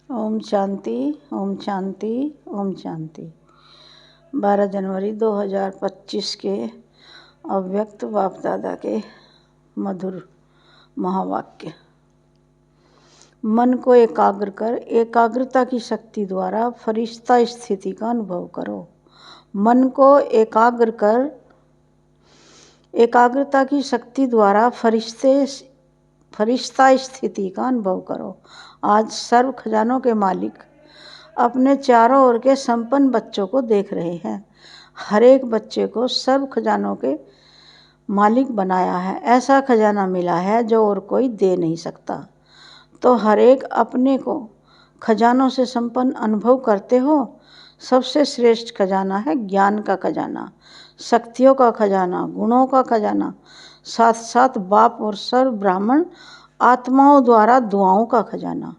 ओम शांति, ओम शांति, ओम शांति। 12 जनवरी 2025 के अव्यक्त बाप दादा के मधुर महावाक्य। मन को एकाग्र कर एकाग्रता की शक्ति द्वारा फरिश्ता स्थिति का अनुभव करो। मन को एकाग्र कर एकाग्रता की शक्ति द्वारा फरिश्ता स्थिति का अनुभव करो। आज सर्व खजानों के मालिक अपने चारों ओर के संपन्न बच्चों को देख रहे हैं। हर एक बच्चे को सर्व खजानों के मालिक बनाया है। ऐसा खजाना मिला है जो और कोई दे नहीं सकता। तो हर एक अपने को खजानों से संपन्न अनुभव करते हो। सबसे श्रेष्ठ खजाना है ज्ञान का खजाना, शक्तियों का खजाना, गुणों का खजाना, साथ साथ बाप और सर्व ब्राह्मण आत्माओं द्वारा दुआओं का खजाना।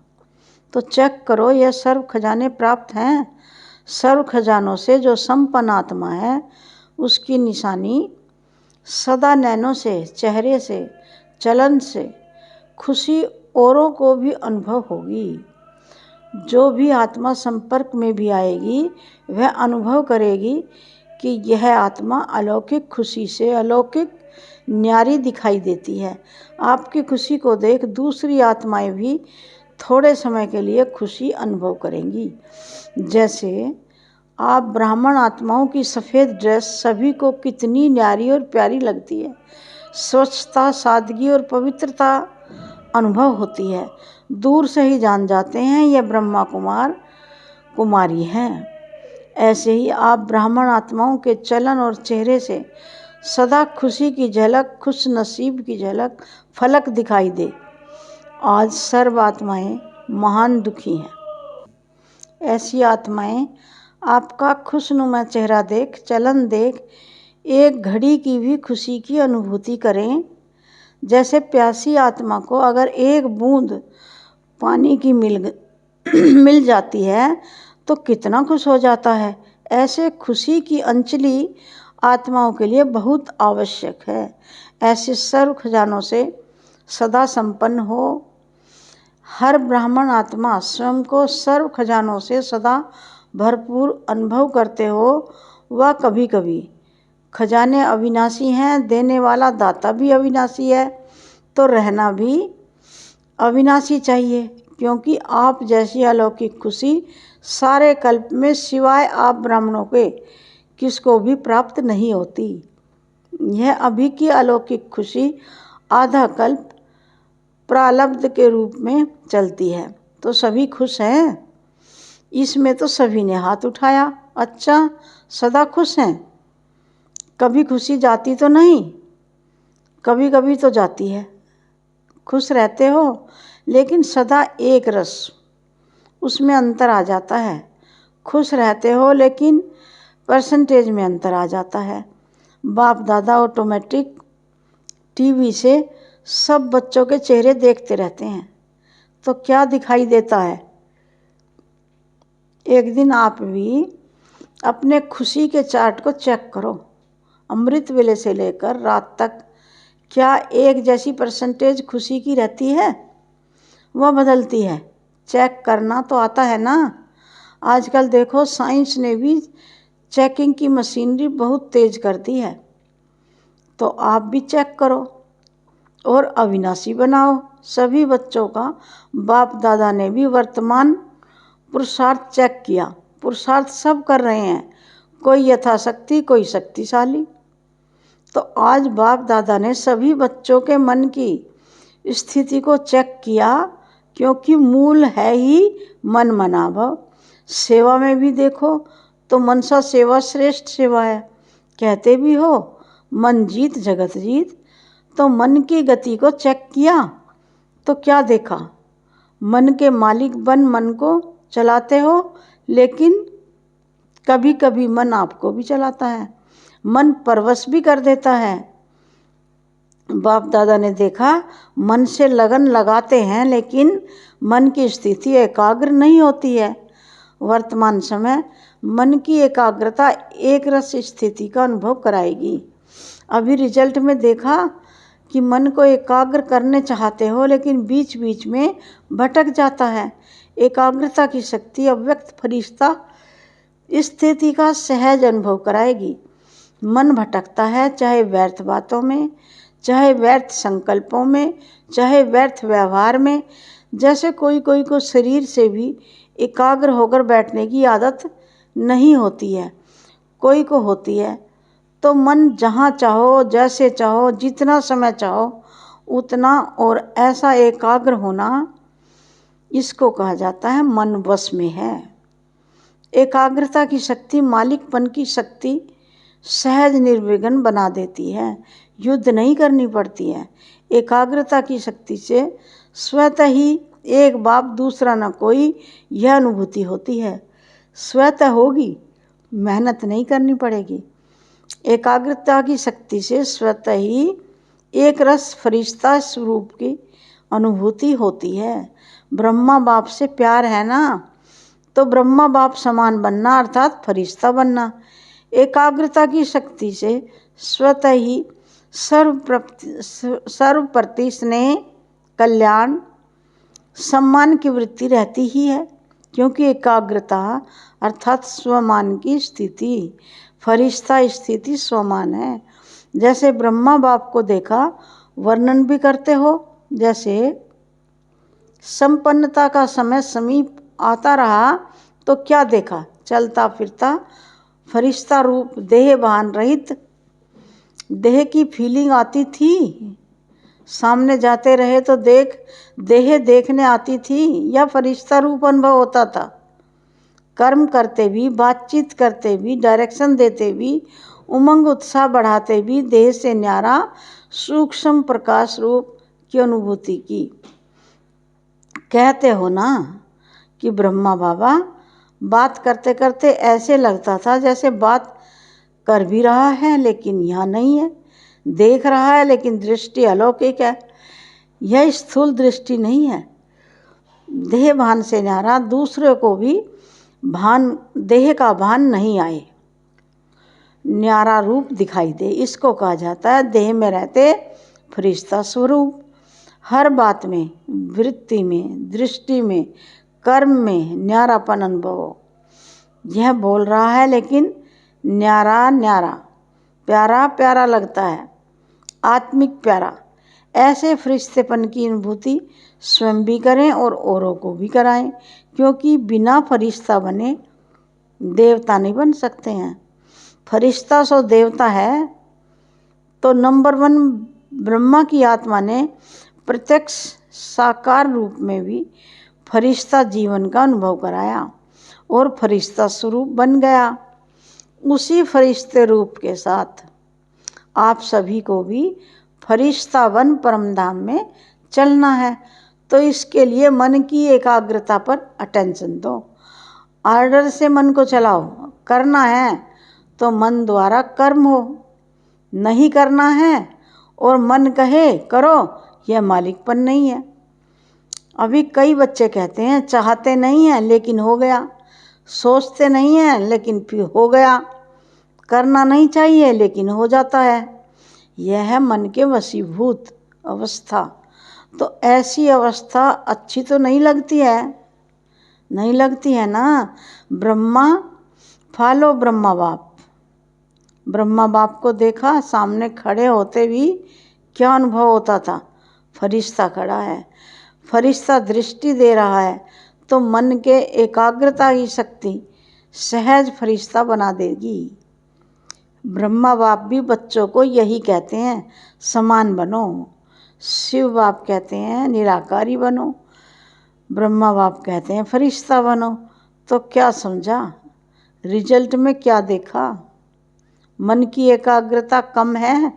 तो चेक करो, यह सर्व खजाने प्राप्त हैं। सर्व खजानों से जो संपन्न आत्मा है उसकी निशानी सदा नैनों से, चेहरे से, चलन से खुशी औरों को भी अनुभव होगी। जो भी आत्मा संपर्क में भी आएगी वह अनुभव करेगी कि यह आत्मा अलौकिक खुशी से अलौकिक न्यारी दिखाई देती है। आपकी खुशी को देख दूसरी आत्माएं भी थोड़े समय के लिए खुशी अनुभव करेंगी। जैसे आप ब्राह्मण आत्माओं की सफ़ेद ड्रेस सभी को कितनी न्यारी और प्यारी लगती है। स्वच्छता, सादगी और पवित्रता अनुभव होती है। दूर से ही जान जाते हैं यह ब्रह्मा कुमार कुमारी हैं। ऐसे ही आप ब्राह्मण आत्माओं के चलन और चेहरे से सदा खुशी की झलक, खुश नसीब की झलक फलक दिखाई दे। आज सर्व आत्माएं महान दुखी हैं। ऐसी आत्माएं आपका खुशनुमा चेहरा देख, चलन देख एक घड़ी की भी खुशी की अनुभूति करें। जैसे प्यासी आत्मा को अगर एक बूंद पानी की मिल जाती है तो कितना खुश हो जाता है। ऐसे खुशी की अंजलि आत्माओं के लिए बहुत आवश्यक है। ऐसे सर्व खजानों से सदा संपन्न हो। हर ब्राह्मण आत्मा स्वयं को सर्व खजानों से सदा भरपूर अनुभव करते हो। वह कभी कभी खजाने अविनाशी हैं, देने वाला दाता भी अविनाशी है, तो रहना भी अविनाशी चाहिए। क्योंकि आप जैसी अलौकिक खुशी सारे कल्प में सिवाय आप ब्राह्मणों के किसको भी प्राप्त नहीं होती। यह अभी की अलौकिक खुशी आधा कल्प प्रारब्ध के रूप में चलती है। तो सभी खुश हैं। इसमें तो सभी ने हाथ उठाया। अच्छा, सदा खुश हैं। कभी खुशी जाती तो नहीं, कभी कभी तो जाती है। खुश रहते हो लेकिन सदा एक रस, उसमें अंतर आ जाता है। खुश रहते हो लेकिन परसेंटेज में अंतर आ जाता है। बाप दादा ऑटोमेटिक टीवी से सब बच्चों के चेहरे देखते रहते हैं तो क्या दिखाई देता है। एक दिन आप भी अपने खुशी के चार्ट को चेक करो। अमृत वेले से लेकर रात तक क्या एक जैसी परसेंटेज खुशी की रहती है? वह बदलती है। चेक करना तो आता है ना। आजकल देखो साइंस ने भी चेकिंग की मशीनरी बहुत तेज कर दी है। तो आप भी चेक करो और अविनाशी बनाओ। सभी बच्चों का बाप दादा ने भी वर्तमान पुरुषार्थ चेक किया। पुरुषार्थ सब कर रहे हैं, कोई यथाशक्ति, कोई शक्तिशाली। तो आज बाप दादा ने सभी बच्चों के मन की स्थिति को चेक किया, क्योंकि मूल है ही मन मनाभव। सेवा में भी देखो तो मनसा सेवा श्रेष्ठ सेवा है। कहते भी हो मन जीत जगत जीत। तो मन की गति को चेक किया तो क्या देखा? मन के मालिक बन मन को चलाते हो, लेकिन कभी कभी मन आपको भी चलाता है। मन परवश भी कर देता है। बाप दादा ने देखा मन से लगन लगाते हैं लेकिन मन की स्थिति एकाग्र नहीं होती है। वर्तमान समय मन की एकाग्रता एक रस स्थिति का अनुभव कराएगी। अभी रिजल्ट में देखा कि मन को एकाग्र करने चाहते हो लेकिन बीच बीच में भटक जाता है। एकाग्रता की शक्ति अव्यक्त फरिश्ता स्थिति का सहज अनुभव कराएगी। मन भटकता है, चाहे व्यर्थ बातों में, चाहे व्यर्थ संकल्पों में, चाहे व्यर्थ व्यवहार में। जैसे कोई कोई को शरीर से भी एकाग्र होकर बैठने की आदत नहीं होती है, कोई को होती है। तो मन जहाँ चाहो, जैसे चाहो, जितना समय चाहो उतना और ऐसा एकाग्र होना, इसको कहा जाता है मन वश में है। एकाग्रता की शक्ति मालिकपन की शक्ति सहज निर्विघ्न बना देती है, युद्ध नहीं करनी पड़ती है। एकाग्रता की शक्ति से स्वतः ही एक बाप दूसरा न कोई, यह अनुभूति होती है। स्वतः होगी, मेहनत नहीं करनी पड़ेगी। एकाग्रता की शक्ति से स्वतः ही एक रस फरिश्ता स्वरूप की अनुभूति होती है। ब्रह्मा बाप से प्यार है ना, तो ब्रह्मा बाप समान बनना अर्थात फरिश्ता बनना। एकाग्रता की शक्ति से स्वतः ही सर्व प्रति स्नेह, कल्याण, सम्मान की वृत्ति रहती ही है, क्योंकि एकाग्रता अर्थात स्वमान की स्थिति, फरिश्ता स्थिति स्वमान है। जैसे ब्रह्मा बाप को देखा, वर्णन भी करते हो, जैसे संपन्नता का समय समीप आता रहा तो क्या देखा, चलता फिरता फरिश्ता रूप देह भान रहित, देह की फीलिंग आती थी। सामने जाते रहे तो देह देखने आती थी, या फरिश्ता रूप अनुभव होता था। कर्म करते भी, बातचीत करते भी, डायरेक्शन देते भी, उमंग उत्साह बढ़ाते भी देह से न्यारा सूक्ष्म प्रकाश रूप की अनुभूति की। कहते हो ना कि ब्रह्मा बाबा बात करते करते ऐसे लगता था जैसे बात कर भी रहा है लेकिन यहाँ नहीं है, देख रहा है लेकिन दृष्टि अलौकिक है। यह स्थूल दृष्टि नहीं है। देह भान से न्यारा, दूसरे को भी भान, देह का भान नहीं आए, न्यारा रूप दिखाई दे, इसको कहा जाता है देह में रहते फरिश्ता स्वरूप। हर बात में, वृत्ति में, दृष्टि में, कर्म में न्यारापन अनुभव हो। यह बोल रहा है लेकिन न्यारा न्यारा, प्यारा प्यारा लगता है, आत्मिक प्यारा। ऐसे फरिश्तेपन की अनुभूति स्वयं भी करें और औरों को भी कराएं, क्योंकि बिना फरिश्ता बने देवता नहीं बन सकते हैं। फरिश्ता सो देवता है। तो नंबर 1 ब्रह्मा की आत्मा ने प्रत्यक्ष साकार रूप में भी फरिश्ता जीवन का अनुभव कराया और फरिश्ता स्वरूप बन गया। उसी फरिश्ते रूप के साथ आप सभी को भी फरिश्ता बन परमधाम में चलना है। तो इसके लिए मन की एकाग्रता पर अटेंशन दो, आर्डर से मन को चलाओ। करना है तो मन द्वारा कर्म हो, नहीं करना है और मन कहे करो, यह मालिकपन नहीं है। अभी कई बच्चे कहते हैं चाहते नहीं हैं लेकिन हो गया, सोचते नहीं हैं लेकिन फिर हो गया, करना नहीं चाहिए लेकिन हो जाता है। यह है मन के वशीभूत अवस्था। तो ऐसी अवस्था अच्छी तो नहीं लगती है, नहीं लगती है ना। ब्रह्मा फॉलो ब्रह्मा बाप, ब्रह्मा बाप को देखा, सामने खड़े होते भी क्या अनुभव होता था, फरिश्ता खड़ा है, फरिश्ता दृष्टि दे रहा है, तो मन के एकाग्रता की शक्ति सहज फरिश्ता बना देगी। ब्रह्मा बाप भी बच्चों को यही कहते हैं, समान बनो। शिव बाप कहते हैं निराकारी बनो, ब्रह्मा बाप कहते हैं फरिश्ता बनो। तो क्या समझा, रिजल्ट में क्या देखा? मन की एकाग्रता कम है,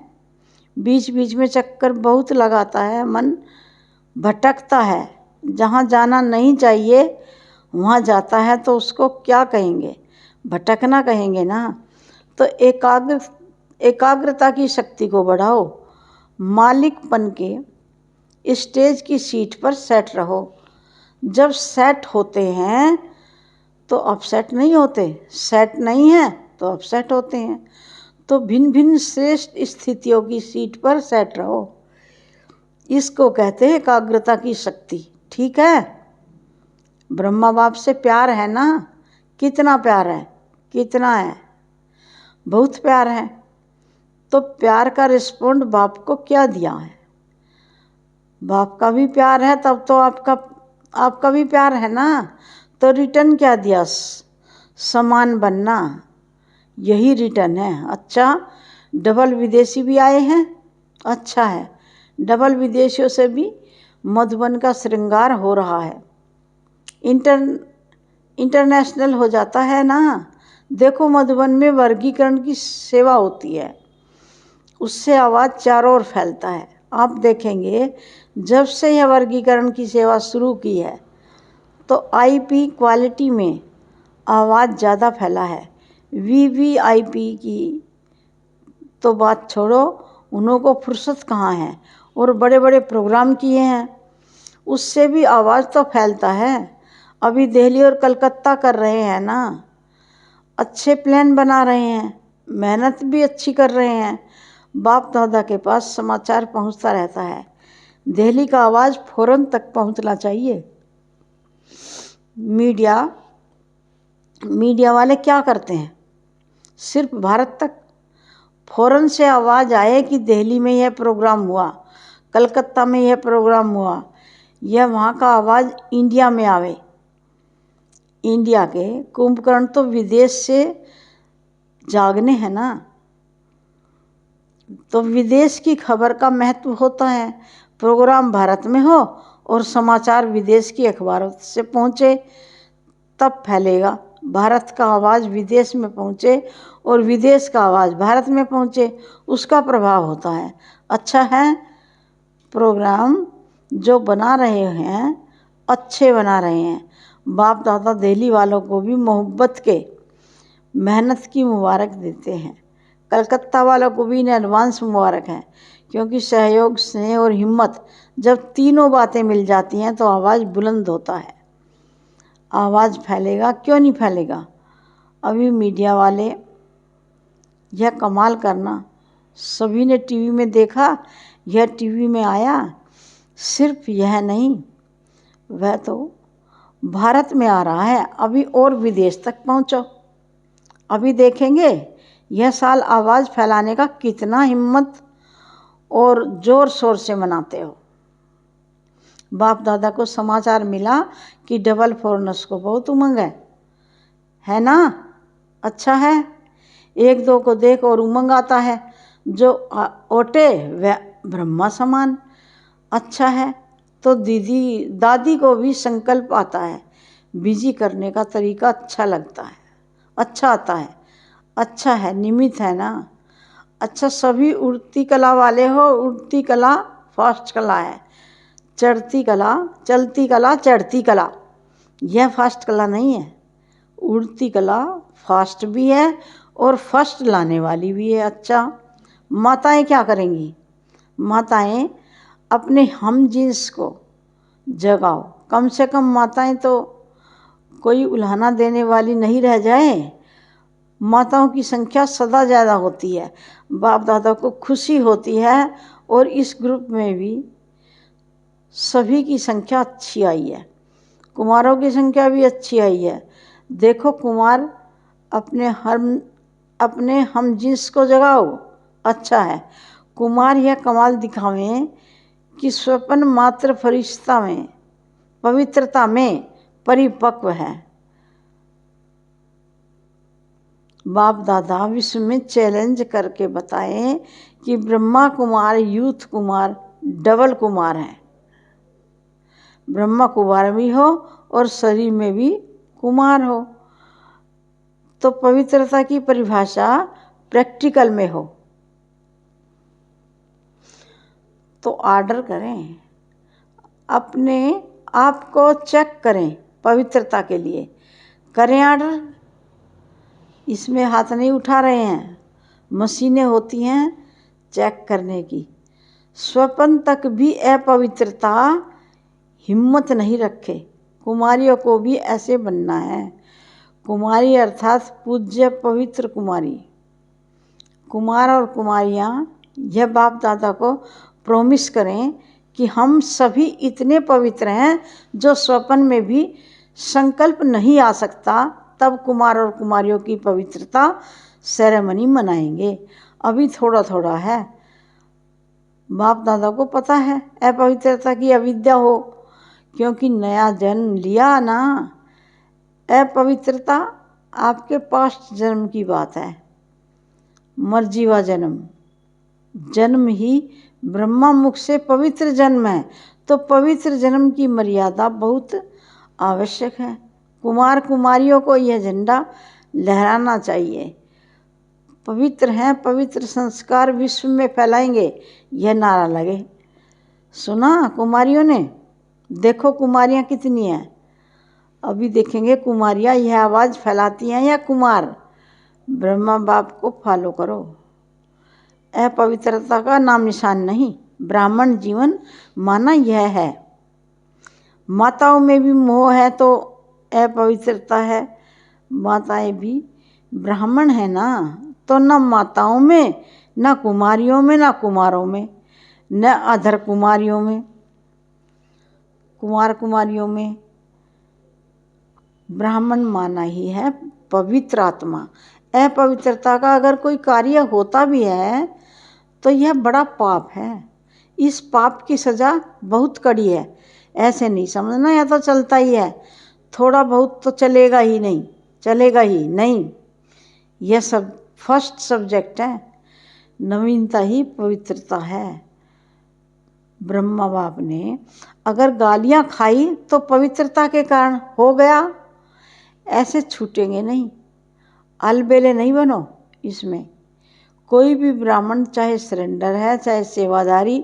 बीच बीच में चक्कर बहुत लगाता है, मन भटकता है, जहाँ जाना नहीं चाहिए वहाँ जाता है, तो उसको क्या कहेंगे, भटकना कहेंगे ना। तो एकाग्रता की शक्ति को बढ़ाओ, मालिकपन के स्टेज की सीट पर सेट रहो। जब सेट होते हैं तो अपसेट नहीं होते, सेट नहीं है तो अपसेट होते हैं। तो भिन्न भिन्न श्रेष्ठ स्थितियों की सीट पर सेट रहो, इसको कहते हैं एकाग्रता की शक्ति। ठीक है, ब्रह्मा बाप से प्यार है ना? कितना प्यार है? कितना है? बहुत प्यार है। तो प्यार का रिस्पॉन्ड बाप को क्या दिया है? बाप का भी प्यार है, तब तो आपका भी प्यार है ना? तो रिटर्न क्या दिया? समान बनना, यही रिटर्न है। अच्छा, डबल विदेशी भी आए हैं, अच्छा है। डबल विदेशियों से भी मधुबन का श्रृंगार हो रहा है, इंटरनेशनल हो जाता है ना। देखो, मधुबन में वर्गीकरण की सेवा होती है, उससे आवाज़ चारों ओर फैलता है। आप देखेंगे, जब से यह वर्गीकरण की सेवा शुरू की है तो आईपी क्वालिटी में आवाज़ ज़्यादा फैला है। वीवीआईपी की तो बात छोड़ो, उन्हों को फुर्सत कहाँ है, और बड़े बड़े प्रोग्राम किए हैं, उससे भी आवाज़ तो फैलता है। अभी दिल्ली और कलकत्ता कर रहे हैं ना, अच्छे प्लान बना रहे हैं, मेहनत भी अच्छी कर रहे हैं। बाप दादा के पास समाचार पहुंचता रहता है। दिल्ली का आवाज़ फौरन तक पहुंचना चाहिए। मीडिया वाले क्या करते हैं? सिर्फ भारत तक फौरन से आवाज़ आए कि दिल्ली में यह प्रोग्राम हुआ, कलकत्ता में यह प्रोग्राम हुआ, यह वहाँ का आवाज़ इंडिया में आवे। इंडिया के कुंभकर्ण तो विदेश से जागने हैं ना, तो विदेश की खबर का महत्व होता है। प्रोग्राम भारत में हो और समाचार विदेश की अखबारों से पहुँचे, तब फैलेगा। भारत का आवाज़ विदेश में पहुँचे और विदेश का आवाज़ भारत में पहुँचे, उसका प्रभाव होता है। अच्छा है, प्रोग्राम जो बना रहे हैं अच्छे बना रहे हैं। बाप दादा दिल्ली वालों को भी मोहब्बत के, मेहनत की मुबारक देते हैं। कलकत्ता वालों को भी इन एडवांस मुबारक है, क्योंकि सहयोग, स्नेह और हिम्मत जब तीनों बातें मिल जाती हैं तो आवाज़ बुलंद होता है। आवाज़ फैलेगा, क्यों नहीं फैलेगा? अभी मीडिया वाले यह कमाल करना, सभी ने टीवी में देखा, यह टीवी में आया। सिर्फ यह नहीं, वह तो भारत में आ रहा है, अभी और विदेश तक पहुंचो। अभी देखेंगे यह साल आवाज़ फैलाने का कितना हिम्मत और ज़ोर शोर से मनाते हो। बाप दादा को समाचार मिला कि डबल फॉरनर्स को बहुत उमंग है ना? अच्छा है, एक दो को देख और उमंग आता है, जो ओटे वह ब्रह्मा समान। अच्छा है, तो दादी को भी संकल्प आता है, बिजी करने का तरीका अच्छा लगता है, अच्छा आता है। अच्छा है, निमित्त है ना। अच्छा, सभी उड़ती कला वाले हो। उड़ती कला फास्ट कला है, चढ़ती कला, चलती कला, चढ़ती कला, यह फास्ट कला नहीं है। उड़ती कला फास्ट भी है और फर्स्ट लाने वाली भी है। अच्छा, माताएं क्या करेंगी? माताएं अपने हम जिन्स को जगाओ। कम से कम माताएं तो कोई उल्हाना देने वाली नहीं रह जाए। माताओं की संख्या सदा ज़्यादा होती है, बाप दादा को खुशी होती है, और इस ग्रुप में भी सभी की संख्या अच्छी आई है। कुमारों की संख्या भी अच्छी आई है। देखो, कुमार अपने हम जिन्स को जगाओ। अच्छा है, कुमार यह कमाल दिखावें कि स्वप्न मात्र फरिश्ता में, पवित्रता में परिपक्व है। बाप दादा विश्व में चैलेंज करके बताएं कि ब्रह्मा कुमार, यूथ कुमार, डबल कुमार हैं। ब्रह्मा कुमार भी हो और शरीर में भी कुमार हो, तो पवित्रता की परिभाषा प्रैक्टिकल में हो। तो ऑर्डर करें, अपने आप को चेक करें पवित्रता के लिए, करें ऑर्डर। इसमें हाथ नहीं उठा रहे हैं, मशीनें होती हैं चेक करने की। स्वपन तक भी अपवित्रता हिम्मत नहीं रखे। कुमारियों को भी ऐसे बनना है। कुमारी अर्थात पूज्य पवित्र कुमारी। कुमार और कुमारियाँ यह बाप दादा को प्रॉमिस करें कि हम सभी इतने पवित्र हैं जो स्वप्न में भी संकल्प नहीं आ सकता तब कुमार और कुमारियों की पवित्रता सेरेमनी मनाएंगे। अभी थोड़ा थोड़ा है। बाप दादा को पता है अपवित्रता की अविद्या हो, क्योंकि नया जन्म लिया ना। अपवित्रता आपके पास्ट जन्म की बात है। मर्जीवा जन्म ही ब्रह्मा मुख से पवित्र जन्म है, तो पवित्र जन्म की मर्यादा बहुत आवश्यक है। कुमार कुमारियों को यह झंडा लहराना चाहिए। पवित्र हैं, पवित्र संस्कार विश्व में फैलाएंगे, यह नारा लगे। सुना कुमारियों ने? देखो कुमारियाँ कितनी हैं। अभी देखेंगे कुमारियाँ यह आवाज़ फैलाती हैं या कुमार। ब्रह्मा बाप को फॉलो करो। अपवित्रता का नाम निशान नहीं, ब्राह्मण जीवन माना यह है। माताओं में भी मोह है तो अपवित्रता है। माताएं भी ब्राह्मण है ना, तो न माताओं में, न कुमारियों में, न कुमारों में, न अधर कुमारियों में, कुमार कुमारियों में ब्राह्मण माना ही है पवित्र आत्मा। अपवित्रता का अगर कोई कार्य होता भी है तो यह बड़ा पाप है। इस पाप की सज़ा बहुत कड़ी है। ऐसे नहीं समझना या तो चलता ही है, थोड़ा बहुत तो चलेगा ही नहीं, चलेगा ही नहीं। यह सब फर्स्ट सब्जेक्ट है। नवीनता ही पवित्रता है। ब्रह्मा बाप ने अगर गालियाँ खाई तो पवित्रता के कारण हो गया, ऐसे छूटेंगे नहीं। अलबेले नहीं बनो। इसमें कोई भी ब्राह्मण चाहे सरेंडर है, चाहे सेवादारी,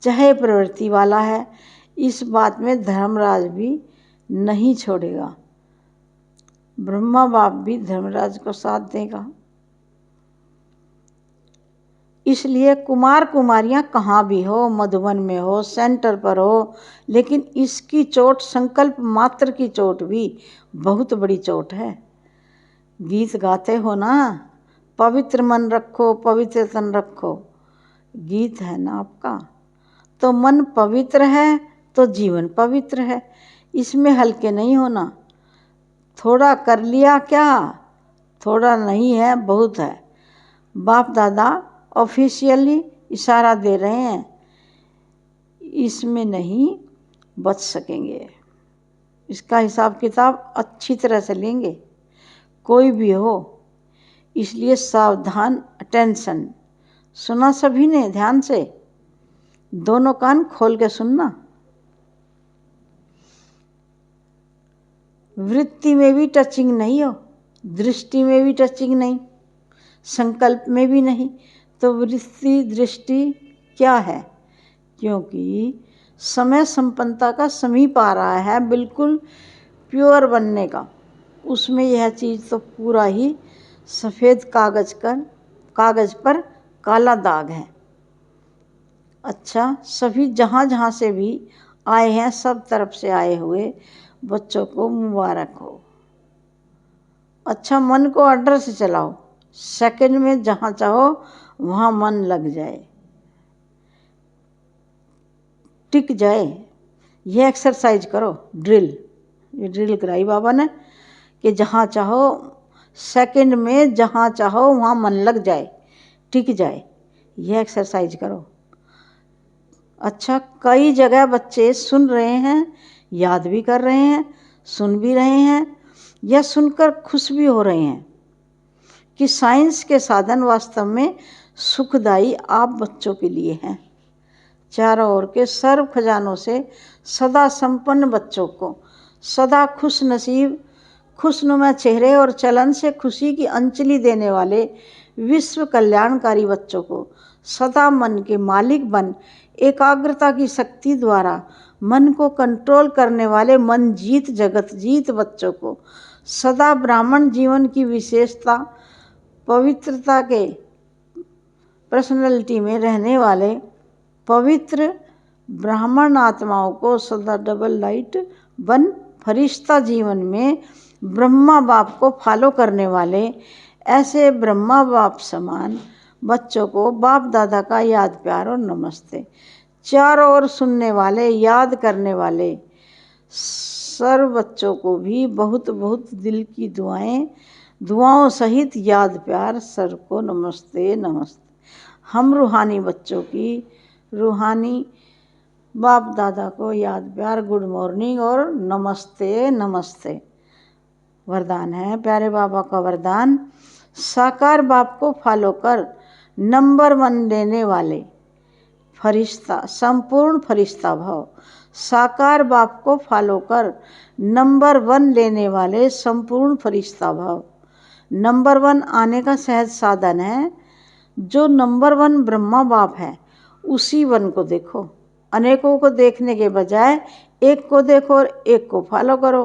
चाहे प्रवृत्ति वाला है, इस बात में धर्मराज भी नहीं छोड़ेगा। ब्रह्मा बाप भी धर्मराज को साथ देगा। इसलिए कुमार कुमारियाँ कहाँ भी हो, मधुबन में हो, सेंटर पर हो, लेकिन इसकी चोट, संकल्प मात्र की चोट भी बहुत बड़ी चोट है। गीत गाते हो ना, पवित्र मन रखो, पवित्र तन रखो, गीत है ना आपका, तो मन पवित्र है तो जीवन पवित्र है। इसमें हल्के नहीं होना। थोड़ा कर लिया क्या, थोड़ा नहीं है, बहुत है। बाप दादा ऑफिशियली इशारा दे रहे हैं, इसमें नहीं बच सकेंगे। इसका हिसाब किताब अच्छी तरह से लेंगे, कोई भी हो। इसलिए सावधान, अटेंशन। सुना सभी ने ध्यान से, दोनों कान खोल के सुनना। वृत्ति में भी टचिंग नहीं हो, दृष्टि में भी टचिंग नहीं, संकल्प में भी नहीं, तो वृत्ति दृष्टि क्या है? क्योंकि समय संपन्नता का समीप आ रहा है, बिल्कुल प्योर बनने का। उसमें यह चीज़ तो पूरा ही सफ़ेद कागज़ पर काला दाग है। अच्छा, सभी जहाँ जहाँ से भी आए हैं, सब तरफ से आए हुए बच्चों को मुबारक हो। अच्छा, मन को ऑर्डर से चलाओ, सेकंड में जहाँ चाहो वहाँ मन लग जाए, टिक जाए। ये एक्सरसाइज करो, ये ड्रिल कराई बाबा ने कि जहाँ चाहो सेकंड में, जहाँ चाहो वहाँ मन लग जाए, टिक जाए। ये एक्सरसाइज करो। अच्छा, कई जगह बच्चे सुन रहे हैं, याद भी कर रहे हैं, सुन भी रहे हैं, या सुनकर खुश भी हो रहे हैं कि साइंस के साधन वास्तव में सुखदायी आप बच्चों के लिए हैं। चारों ओर के सर्व खजानों से सदा संपन्न बच्चों को, सदा खुश नसीब, खुशनुमा चेहरे और चलन से खुशी की अंजलि देने वाले विश्व कल्याणकारी बच्चों को, सदा मन के मालिक बन एकाग्रता की शक्ति द्वारा मन को कंट्रोल करने वाले मन जीत जगत जीत बच्चों को, सदा ब्राह्मण जीवन की विशेषता पवित्रता के पर्सनैलिटी में रहने वाले पवित्र ब्राह्मण आत्माओं को, सदा डबल लाइट बन फरिश्ता जीवन में ब्रह्मा बाप को फॉलो करने वाले ऐसे ब्रह्मा बाप समान बच्चों को बाप दादा का याद प्यार और नमस्ते। चारों ओर सुनने वाले, याद करने वाले सर्व बच्चों को भी बहुत बहुत दिल की दुआओं सहित याद प्यार सर को नमस्ते नमस्ते। हम रूहानी बच्चों की रूहानी बाप दादा को याद प्यार गुड मॉर्निंग और नमस्ते नमस्ते। वरदान है प्यारे बाबा का वरदान, साकार बाप को फॉलो कर नंबर 1 देने वाले फरिश्ता, संपूर्ण फरिश्ता भाव। साकार बाप को फॉलो कर नंबर 1 लेने वाले संपूर्ण फरिश्ता भाव। नंबर 1 आने का सहज साधन है। जो नंबर 1 ब्रह्मा बाप है उसी 1 को देखो। अनेकों को देखने के बजाय एक को देखो और एक को फॉलो करो।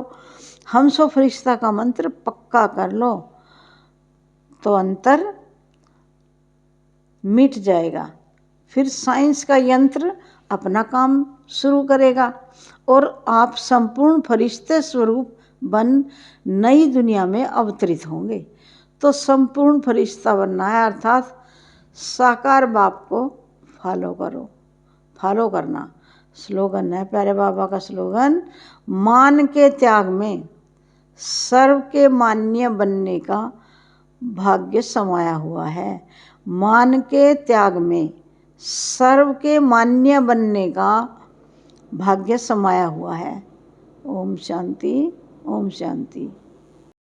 हम सो फरिश्ता का मंत्र पक्का कर लो तो अंतर मिट जाएगा। फिर साइंस का यंत्र अपना काम शुरू करेगा और आप संपूर्ण फरिश्ते स्वरूप बन नई दुनिया में अवतरित होंगे। तो संपूर्ण फरिश्ता बनना है, अर्थात साकार बाप को फॉलो करो। फॉलो करना स्लोगन है प्यारे बाबा का स्लोगन, मान के त्याग में सर्व के मान्य बनने का भाग्य समाया हुआ है। मान के त्याग में सर्व के मान्य बनने का भाग्य समाया हुआ है। ओम शांति, ओम शांति।